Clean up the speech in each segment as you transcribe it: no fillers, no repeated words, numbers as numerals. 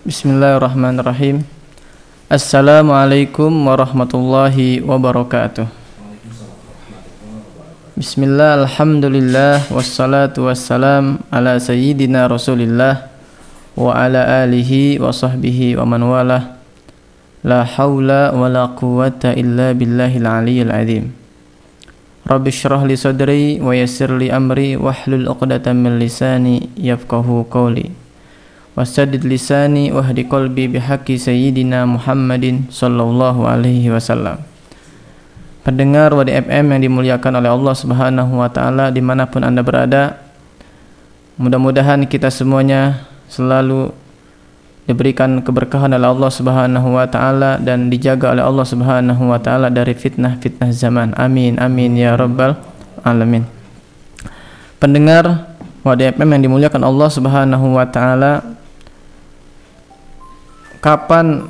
Bismillahirrahmanirrahim. Assalamualaikum warahmatullahi wabarakatuh. Bismillah, alhamdulillah, wassalatu wassalam ala sayyidina rasulillah wa ala alihi wa sahbihi wa man walah. La hawla wa la quwwata illa billahil aliyyil azim. Rabbi syrah li sadri wa yassir li amri wahlul 'uqdatam min lisani yafqahu qawli. Wasaddid lisani wahdi qalbi bihaqqi sayyidina Muhammadin sallallahu alaihi wasallam. Pendengar Wadi FM yang dimuliakan oleh Allah Subhanahu wa taala dimanapun Anda berada, mudah-mudahan kita semuanya selalu diberikan keberkahan oleh Allah Subhanahu wa taala dan dijaga oleh Allah Subhanahu wa taala dari fitnah-fitnah zaman. Amin amin ya rabbal alamin. Pendengar Wadi FM yang dimuliakan Allah Subhanahu wa taala, kapan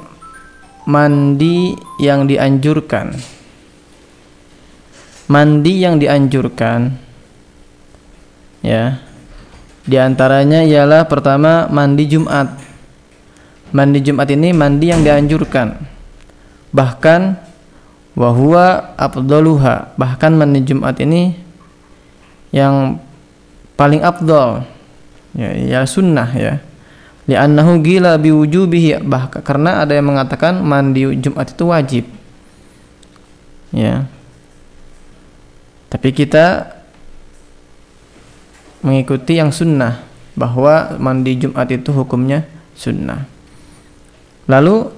mandi yang dianjurkan? Mandi yang dianjurkan ya, diantaranya ialah pertama mandi Jumat. Mandi Jumat ini mandi yang dianjurkan, bahkan wahuwa afdaluha, bahkan mandi Jumat ini yang paling afdal ya sunnah ya. Li'annahu gila biwujubihi, bahkan karena ada yang mengatakan mandi Jumat itu wajib ya. Tapi kita mengikuti yang sunnah, bahwa mandi Jumat itu hukumnya sunnah. Lalu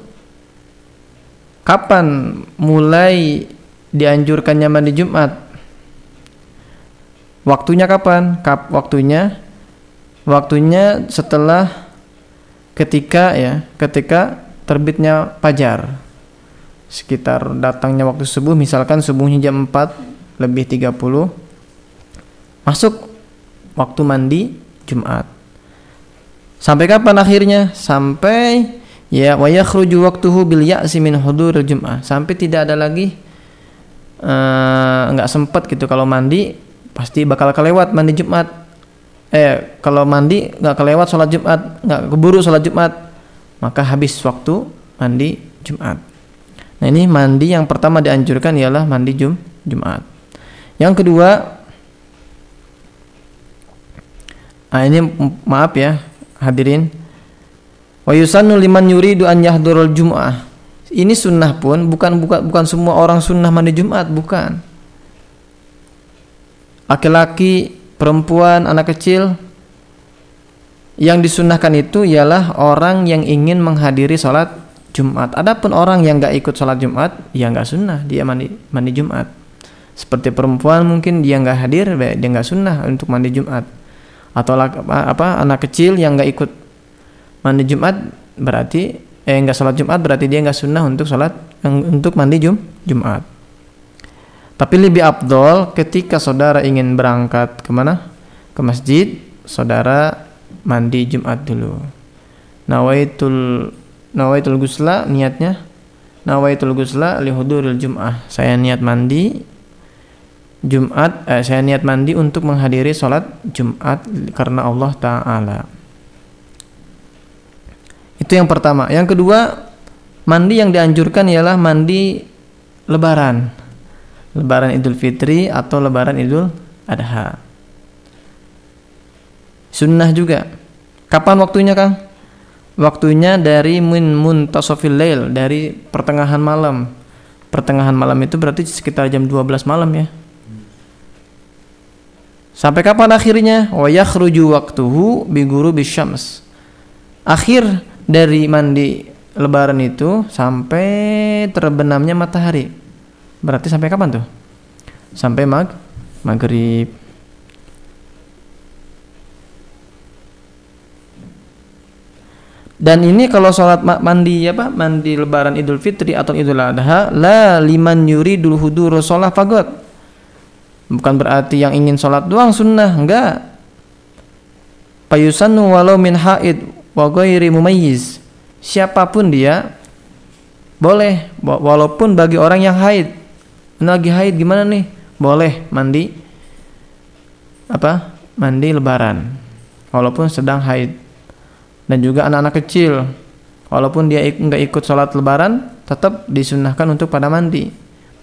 kapan mulai dianjurkannya mandi Jumat? Waktunya kapan? Waktunya setelah ketika terbitnya fajar, sekitar datangnya waktu subuh, misalkan subuhnya jam 4:30, masuk waktu mandi Jumat. Sampai kapan akhirnya? Sampai ya wa yakhruju waqtuhu bil ya'si min huduril jum'ah, sampai tidak ada lagi enggak sempat gitu, kalau mandi pasti bakal kelewat mandi Jumat. Kalau mandi enggak kelewat salat Jumat, enggak keburu salat Jumat, maka habis waktu mandi Jumat. Nah, ini mandi yang pertama dianjurkan ialah mandi Jumat. Yang kedua, ini maaf ya hadirin, wa yusannu liman yuridu an yahdurul jum'ah. Ini sunnah pun bukan semua orang sunnah mandi Jumat, bukan. Laki-laki, perempuan, anak kecil, yang disunnahkan itu ialah orang yang ingin menghadiri sholat Jumat. Adapun orang yang enggak ikut sholat Jumat, ya enggak sunnah dia mandi Jumat. Seperti perempuan mungkin dia enggak hadir, dia enggak sunnah untuk mandi Jumat. Atau anak kecil yang enggak ikut mandi Jumat berarti enggak sholat Jumat, berarti dia enggak sunnah untuk mandi Jumat. Tapi lebih afdol ketika saudara ingin berangkat kemana? Ke masjid, saudara mandi Jumat dulu. Nawaitul gusla, niatnya nawaitul gusla li huduril jum'ah. Saya niat mandi Jumat, saya niat mandi untuk menghadiri sholat Jumat karena Allah Ta'ala. Itu yang pertama. Yang kedua, mandi yang dianjurkan ialah mandi Lebaran Idul Fitri atau Lebaran Idul Adha. Sunnah juga. Kapan waktunya, Kang? Waktunya dari muntasafil lail, dari pertengahan malam. Pertengahan malam itu berarti sekitar jam 12 malam ya. Sampai kapan akhirnya? Wa yakhruju waqtuhu bi ghurubisy syams. Akhir dari mandi Lebaran itu sampai terbenamnya matahari. Berarti sampai kapan tuh? Sampai maghrib. Dan ini kalau sholat mandi Lebaran Idul Fitri atau Idul Adha, la liman yuridul hudur sholat fagot. Bukan berarti yang ingin sholat doang sunnah, enggak. Payusannu walau min haid wa ghairi mumayyiz. Siapapun dia boleh, walaupun bagi orang yang haid. Lagi haid gimana nih? Boleh mandi mandi Lebaran walaupun sedang haid. Dan juga anak-anak kecil Walaupun dia nggak ikut sholat lebaran, tetap disunnahkan untuk pada mandi.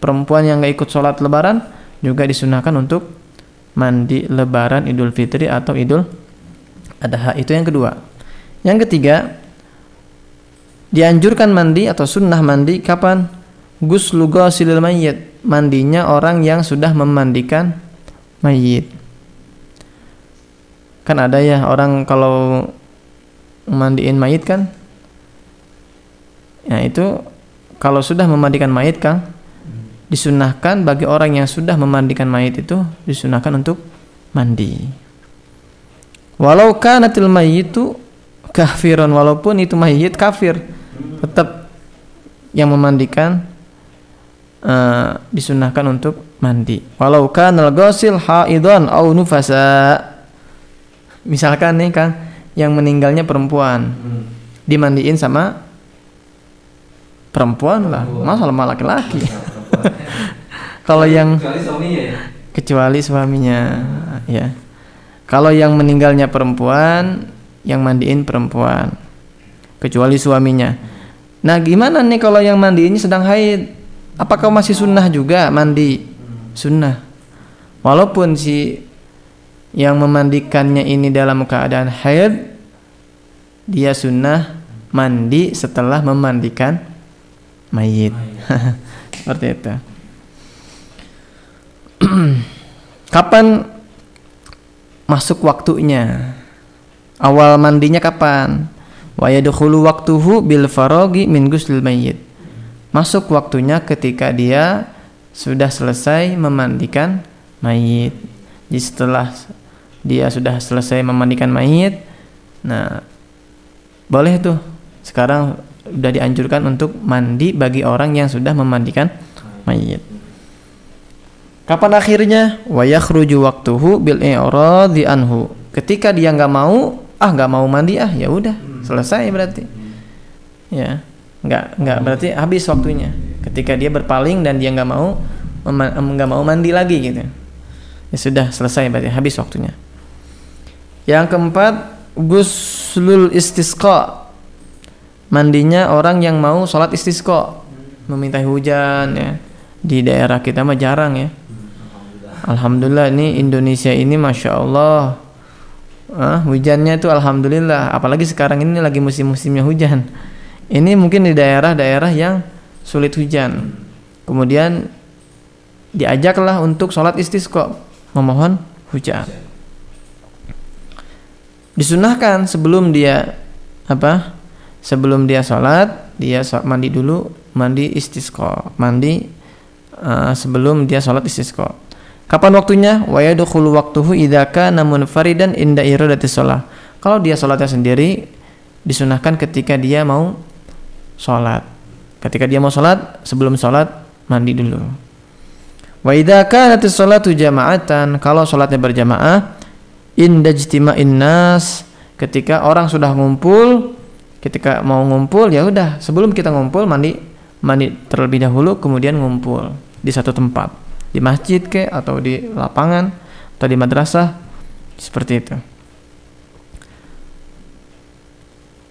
Perempuan yang nggak ikut sholat lebaran juga disunnahkan untuk mandi lebaran, Idul Fitri atau Idul Adha. Itu yang kedua. Yang ketiga, dianjurkan mandi atau sunnah mandi kapan? Ghuslu ghasilil mayyit, mandinya orang yang sudah memandikan mayit. Kan ada ya orang kalau mandiin mayit kan, ya itu kalau sudah memandikan mayit kan, disunahkan bagi orang yang sudah memandikan mayit itu disunahkan untuk mandi. Walau kanatil mayyitu kafiran, walaupun itu mayit kafir, tetap yang memandikan disunahkan untuk mandi. Walau kanal ghasil haidhan au nufasa. Misalkan nih Kang, yang meninggalnya perempuan, dimandiin sama perempuan lah, masa sama laki-laki. Kalau yang kecuali suaminya ya. Kalau yang meninggalnya perempuan, yang mandiin perempuan kecuali suaminya. Nah gimana nih kalau yang mandiinnya sedang haid? Apakah masih sunnah juga mandi? Sunnah. Walaupun si yang memandikannya ini dalam keadaan haid, dia sunnah mandi setelah memandikan mayit. Seperti itu. Kapan masuk waktunya? Awal mandinya kapan? Wa yadkhulu waqtuhu bil faraghi min ghuslil mayyit. Masuk waktunya ketika dia sudah selesai memandikan mayit. Jadi setelah dia sudah selesai memandikan mayit, nah boleh tuh sekarang sudah dianjurkan untuk mandi bagi orang yang sudah memandikan mayit. Kapan akhirnya? Wa yakhruju waqtuhu bil i'radi anhu. Ketika dia nggak mau mandi ya udah selesai berarti. Ya, nggak berarti habis waktunya. Ketika dia berpaling dan dia nggak mau mandi lagi gitu. Ya sudah selesai berarti habis waktunya. Yang keempat, ghuslul istisqa. Mandinya orang yang mau sholat istisqa, meminta hujan ya. Di daerah kita mah jarang ya. Alhamdulillah ini Indonesia ini Masya Allah hujannya itu Alhamdulillah. Apalagi sekarang ini lagi musim-musimnya hujan. Ini mungkin di daerah-daerah yang sulit hujan, kemudian diajaklah untuk sholat istisqa, memohon hujan. Disunahkan sebelum dia sholat, dia mandi dulu, mandi istisqa, sebelum dia sholat istisqa. Kapan waktunya? Wa yadkhulu waqtuhu idza kana munfaridan inda iradati shalah. Kalau dia sholatnya sendiri, disunahkan ketika dia mau sholat. Ketika dia mau sholat, sebelum sholat mandi dulu. Wa idza kanatis sholatu jama'atan, kalau sholatnya berjamaah, inda ijtima'in nas, ketika orang sudah ngumpul, ketika mau ngumpul ya udah sebelum kita ngumpul mandi terlebih dahulu, kemudian ngumpul di satu tempat, di masjid atau di lapangan atau di madrasah, seperti itu.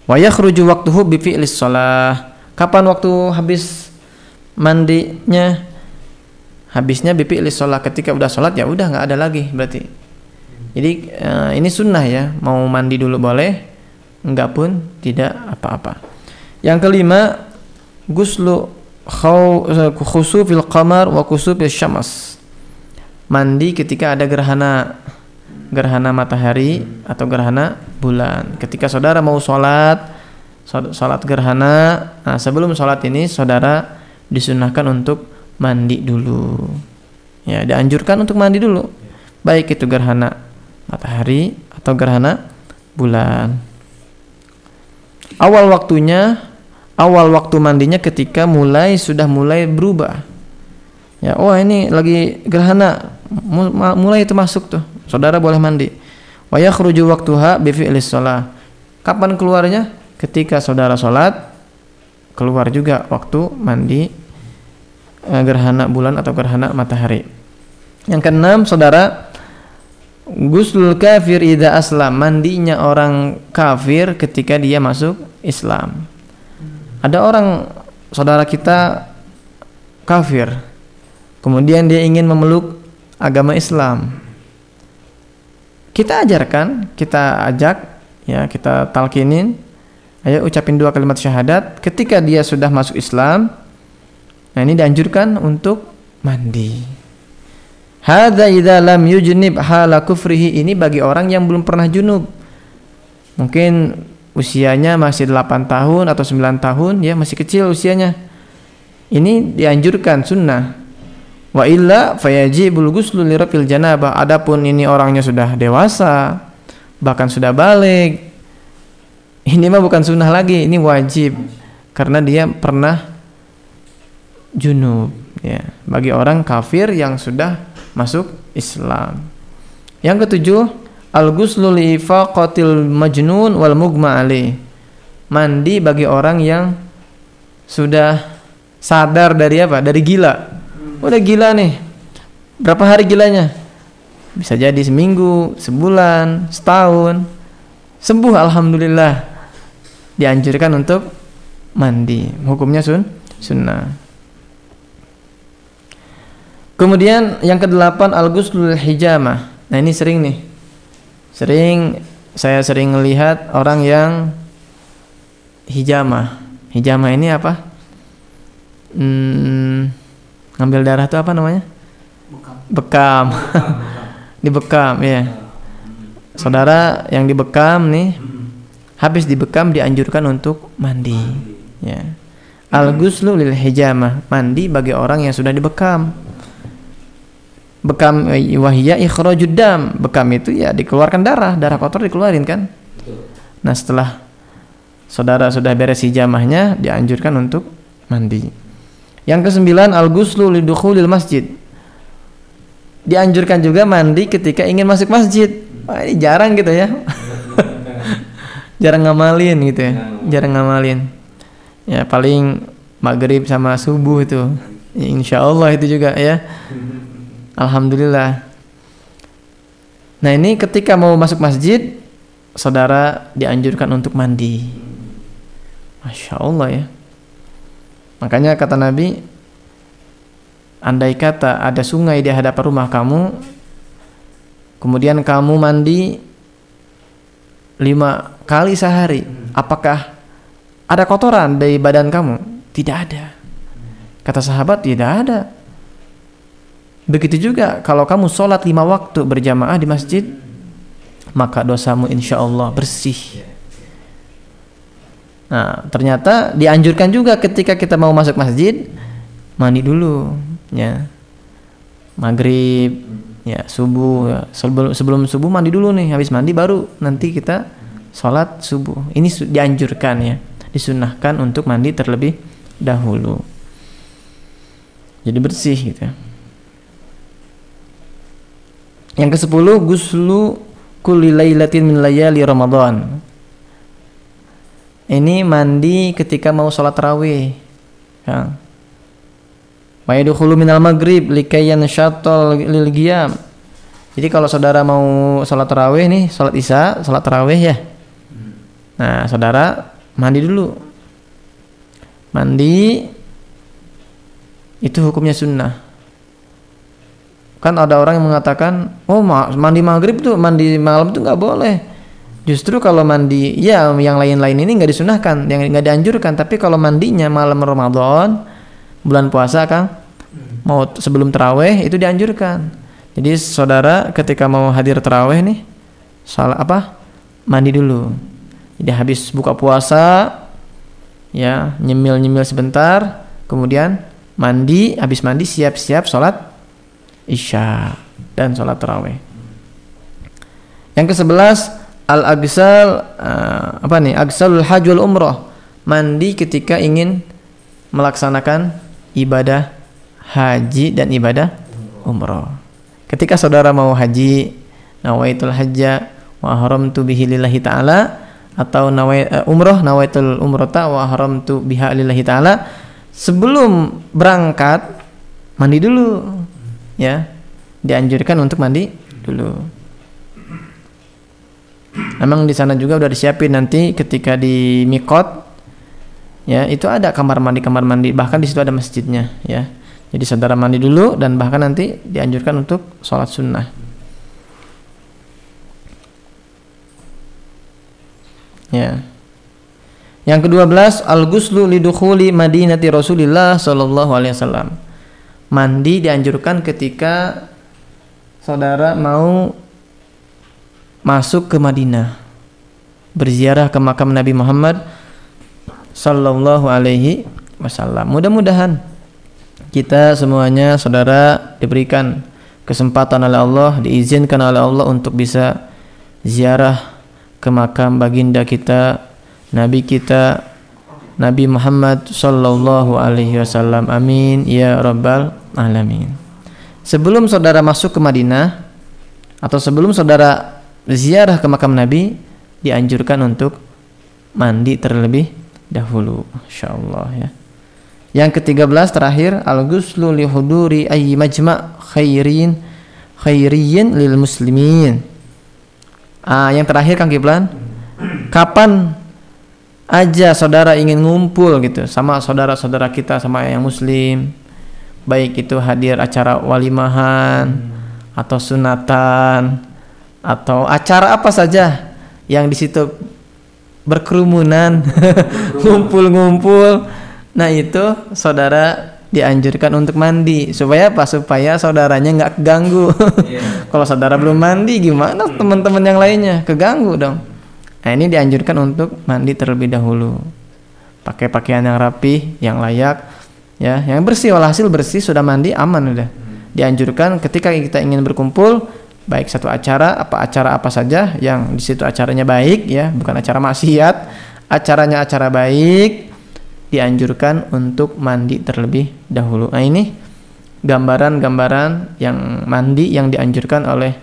Wa yakhruju waqtuhu bi fi'lis shalah. Kapan waktu habis mandinya? Habisnya bi fi'lis shalah, ketika udah sholat ya udah nggak ada lagi berarti. Jadi ini sunnah ya, mau mandi dulu boleh, enggak pun tidak apa-apa. Yang kelima, ghuslu khusufil qamar wa khusufil syams. Mandi ketika ada gerhana matahari atau gerhana bulan. Ketika saudara mau sholat gerhana, nah sebelum sholat ini saudara disunahkan untuk mandi dulu. Ya, dianjurkan untuk mandi dulu. Baik itu gerhana matahari atau gerhana bulan. Awal waktu mandinya ketika sudah mulai berubah. Ya, ini lagi gerhana, mulai itu masuk tuh. Saudara boleh mandi. Wa yakhruju waqtuha bi fi'lis shalah. Kapan keluarnya? Ketika saudara sholat, keluar juga waktu mandi gerhana bulan atau gerhana matahari. Yang keenam, saudara, ghuslul kafir idza aslam, mandinya orang kafir ketika dia masuk Islam. Ada orang saudara kita kafir, kemudian dia ingin memeluk agama Islam. Kita ajarkan, kita ajak, ya, kita talkinin, ayo ucapin 2 kalimat syahadat. Ketika dia sudah masuk Islam, nah ini dianjurkan untuk mandi. Hadza idza lam yujnib hala kufrihi, ini bagi orang yang belum pernah junub. Mungkin usianya masih 8 tahun atau 9 tahun, ya, masih kecil usianya. Ini dianjurkan sunnah. Wa illa fayajibul ghuslu lirafil janabah. Adapun ini orangnya sudah dewasa, bahkan sudah balik, ini mah bukan sunnah lagi, ini wajib karena dia pernah junub, ya, bagi orang kafir yang sudah masuk Islam. Yang ketujuh, al-ghuslu li ifaqatil majnun wal mughma alaih. Mandi bagi orang yang sudah sadar dari apa? Dari gila. Udah gila nih. Berapa hari gilanya? Bisa jadi seminggu, sebulan, setahun. Sembuh alhamdulillah. Dianjurkan untuk mandi. Hukumnya sunnah. Kemudian yang ke-8 al-ghuslul hijamah. Nah, ini sering nih. Saya sering melihat orang yang hijamah. Hijamah ini apa? Ngambil darah itu apa namanya? Bekam. Dibekam, ya. Saudara yang dibekam nih, habis dibekam dianjurkan untuk mandi, ya. Al-ghuslu lil hijamah, mandi bagi orang yang sudah dibekam. Bekam wahiyya ikhrajud dam. Bekam itu ya dikeluarkan darah kotor dikeluarin kan. Nah, setelah saudara sudah beres hijamahnya, dianjurkan untuk mandi. Yang ke-9 al-ghuslu lidukhulil masjid. Dianjurkan juga mandi ketika ingin masuk masjid. Wah, ini jarang gitu ya. Jarang ngamalin gitu ya. Jarang ngamalin. Ya paling maghrib sama subuh itu. Ya, insyaallah itu juga ya. Alhamdulillah. Nah, ini ketika mau masuk masjid, saudara dianjurkan untuk mandi. Masya Allah ya. Makanya kata Nabi, andai kata ada sungai di hadapan rumah kamu, kemudian kamu mandi 5 kali sehari, apakah ada kotoran dari badan kamu? Tidak ada. Kata sahabat, tidak ada. Begitu juga kalau kamu sholat 5 waktu berjamaah di masjid, maka dosamu insya Allah bersih. Nah, ternyata dianjurkan juga ketika kita mau masuk masjid, mandi dulu, ya. Maghrib, ya, subuh, ya. Sebelum subuh mandi dulu nih, habis mandi baru nanti kita sholat subuh. Ini dianjurkan, ya, disunnahkan untuk mandi terlebih dahulu. Jadi bersih gitu. Yang ke-10 ghuslu kulli lailatin min layali Ramadan. Ini mandi ketika mau sholat tarawih, ya. Wa yadkhulu minal maghrib likayan syatol lil qiyam. Jadi kalau saudara mau sholat tarawih nih, sholat isya, sholat tarawih ya. Nah, saudara mandi dulu. Mandi itu hukumnya sunnah. Kan ada orang yang mengatakan, oh mandi maghrib tuh, mandi malam tuh nggak boleh. Justru kalau mandi, ya yang lain-lain ini nggak disunahkan, yang nggak dianjurkan. Tapi kalau mandinya malam Ramadan, bulan puasa kan, mau sebelum tarawih itu dianjurkan. Jadi saudara ketika mau hadir tarawih nih, salah apa? Mandi dulu. Jadi habis buka puasa, ya nyemil sebentar, kemudian mandi, habis mandi siap-siap sholat isya dan sholat tarawih. Yang ke-11 al-agsal, agsalul hajj wal umrah, mandi ketika ingin melaksanakan ibadah haji dan ibadah umrah. Ketika saudara mau haji, nawaitul hajja wa haramtu bihi lillahi ta'ala, atau umrah nawaitul umrata wa haramtu biha lillahi ta'ala, sebelum berangkat mandi dulu, ya, dianjurkan untuk mandi dulu. Memang di sana juga udah disiapin nanti ketika di miqat, Ya, itu ada kamar mandi, bahkan di situ ada masjidnya, ya. Jadi saudara mandi dulu dan bahkan nanti dianjurkan untuk sholat sunnah. Ya. Yang ke-12, al-ghuslu lidukhuli madinati Rasulillah sallallahu alaihi wasallam. Mandi dianjurkan ketika saudara mau masuk ke Madinah, berziarah ke makam Nabi Muhammad sallallahu alaihi wasallam. Mudah-mudahan kita semuanya saudara diberikan kesempatan oleh Allah, diizinkan oleh Allah untuk bisa ziarah ke makam baginda kita, Nabi kita, Nabi Muhammad sallallahu alaihi wasallam. Amin ya rabbal alamin. Sebelum saudara masuk ke Madinah atau sebelum saudara ziarah ke makam Nabi, dianjurkan untuk mandi terlebih dahulu, insyaallah ya. Yang ke-13 terakhir, al-ghuslu li huduri ayyi majma' khairiyin lil muslimin. Yang terakhir Kang Kiplan, kapan aja saudara ingin ngumpul gitu sama saudara-saudara kita, sama yang muslim, baik itu hadir acara walimahan atau sunatan atau acara apa saja yang di situ berkerumunan, ngumpul-ngumpul. Nah, itu saudara dianjurkan untuk mandi supaya apa? Supaya saudaranya nggak keganggu. Kalau saudara belum mandi, gimana teman-teman yang lainnya? Keganggu dong. Nah, ini dianjurkan untuk mandi terlebih dahulu. Pakai pakaian yang rapi, yang layak, ya, yang bersih. Walhasil bersih, sudah mandi aman udah. Dianjurkan ketika kita ingin berkumpul, baik satu acara apa saja yang di situ acaranya baik, ya, bukan acara maksiat, acaranya acara baik, dianjurkan untuk mandi terlebih dahulu. Nah, ini gambaran-gambaran yang mandi yang dianjurkan oleh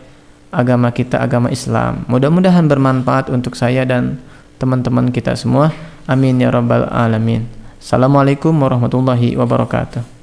agama kita, agama Islam. Mudah-mudahan bermanfaat untuk saya dan teman-teman kita semua. Amin ya rabbal alamin. Assalamualaikum warahmatullahi wabarakatuh.